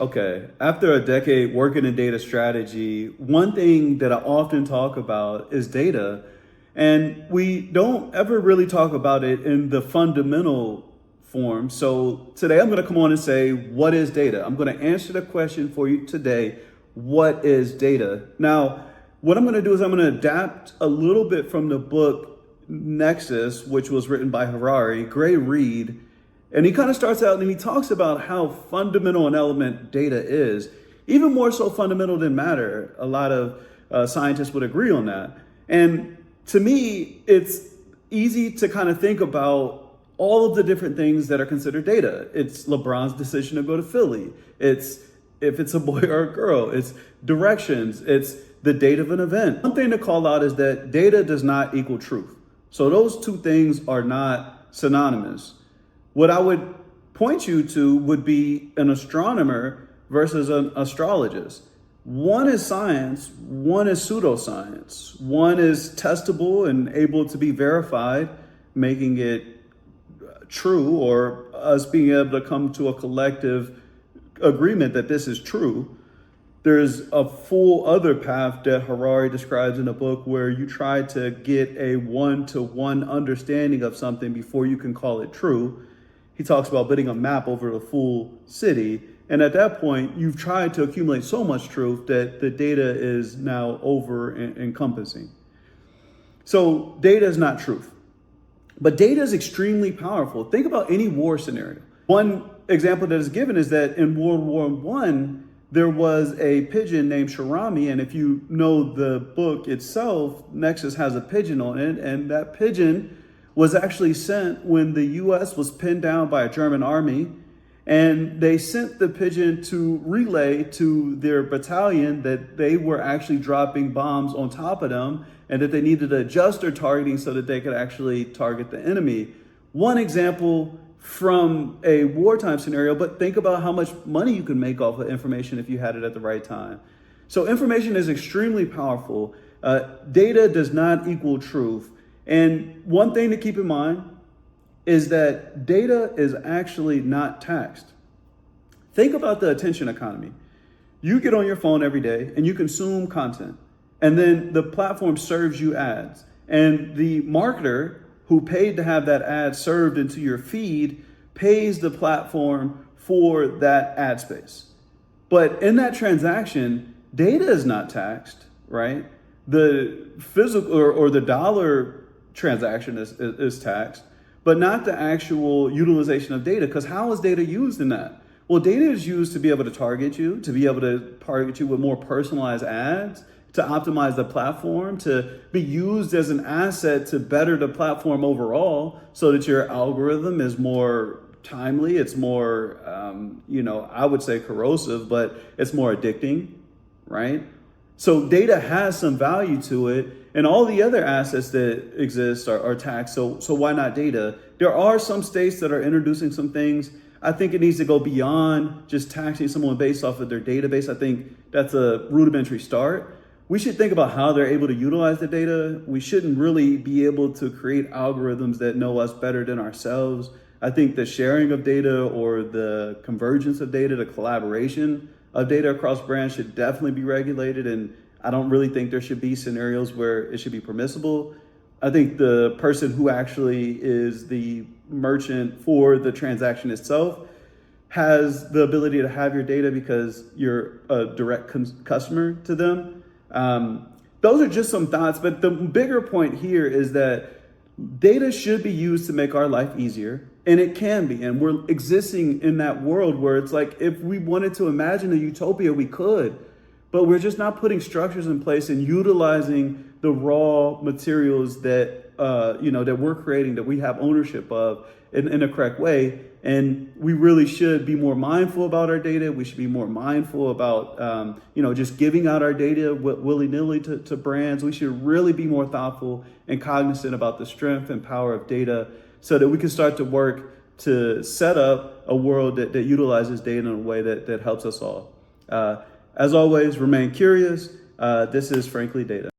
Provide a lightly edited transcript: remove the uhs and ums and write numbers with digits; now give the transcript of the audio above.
Okay, after a decade working in data strategy, one thing that I often talk about is data. And we don't ever really talk about it in the fundamental form. So today I'm going to come on and say, what is data? I'm going to answer the question for you today. What is data? Now, what I'm going to do is I'm going to adapt a little bit from the book Nexus, which was written by Harari, great read. And he kind of starts out and he talks about how fundamental an element data is, even more so fundamental than matter. A lot of scientists would agree on that. And to me, it's easy to kind of think about all of the different things that are considered data. It's LeBron's decision to go to Philly. It's if it's a boy or a girl. It's directions. It's the date of an event. One thing to call out is that data does not equal truth. So those two things are not synonymous. What I would point you to would be an astronomer versus an astrologist. One is science, one is pseudoscience. One is testable and able to be verified, making it true, or us being able to come to a collective agreement that this is true. There's a full other path that Harari describes in the book where you try to get a one-to-one understanding of something before you can call it true. He talks about building a map over the full city. And at that point, you've tried to accumulate so much truth that the data is now over encompassing. So data is not truth, but data is extremely powerful. Think about any war scenario. One example that is given is that in World War I, there was a pigeon named Cher Ami. And if you know the book itself, Nexus has a pigeon on it. And that pigeon was actually sent when the US was pinned down by a German army. And they sent the pigeon to relay to their battalion that they were actually dropping bombs on top of them and that they needed to adjust their targeting so that they could actually target the enemy. One example from a wartime scenario, but think about how much money you can make off of information if you had it at the right time. So information is extremely powerful. Data does not equal truth. And one thing to keep in mind is that data is actually not taxed. Think about the attention economy. You get on your phone every day and you consume content, and then the platform serves you ads. And the marketer who paid to have that ad served into your feed pays the platform for that ad space. But in that transaction, data is not taxed, right? The physical or the dollar transaction is taxed, but not the actual utilization of data. Because how is data used in that? Well, data is used to be able to target you, with more personalized ads, to optimize the platform, to be used as an asset to better the platform overall so that your algorithm is more timely. It's more, I would say corrosive, but it's more addicting, right? So data has some value to it, and all the other assets that exist are taxed. So why not data? There are some states that are introducing some things. I think it needs to go beyond just taxing someone based off of their database. I think that's a rudimentary start. We should think about how they're able to utilize the data. We shouldn't really be able to create algorithms that know us better than ourselves. I think the sharing of data or the convergence of data, the collaboration of data across brands should definitely be regulated. And I don't really think there should be scenarios where it should be permissible. I think the person who actually is the merchant for the transaction itself has the ability to have your data because you're a direct customer to them. Those are just some thoughts, but the bigger point here is that data should be used to make our life easier, and it can be. And we're existing in that world where it's like, if we wanted to imagine a utopia, we could, but we're just not putting structures in place and utilizing the raw materials that that we're creating, that we have ownership of in a correct way. And we really should be more mindful about our data. We should be more mindful about, just giving out our data willy-nilly to brands. We should really be more thoughtful and cognizant about the strength and power of data so that we can start to work to set up a world that utilizes data in a way that helps us all. As always, remain curious. This is Frankly Data.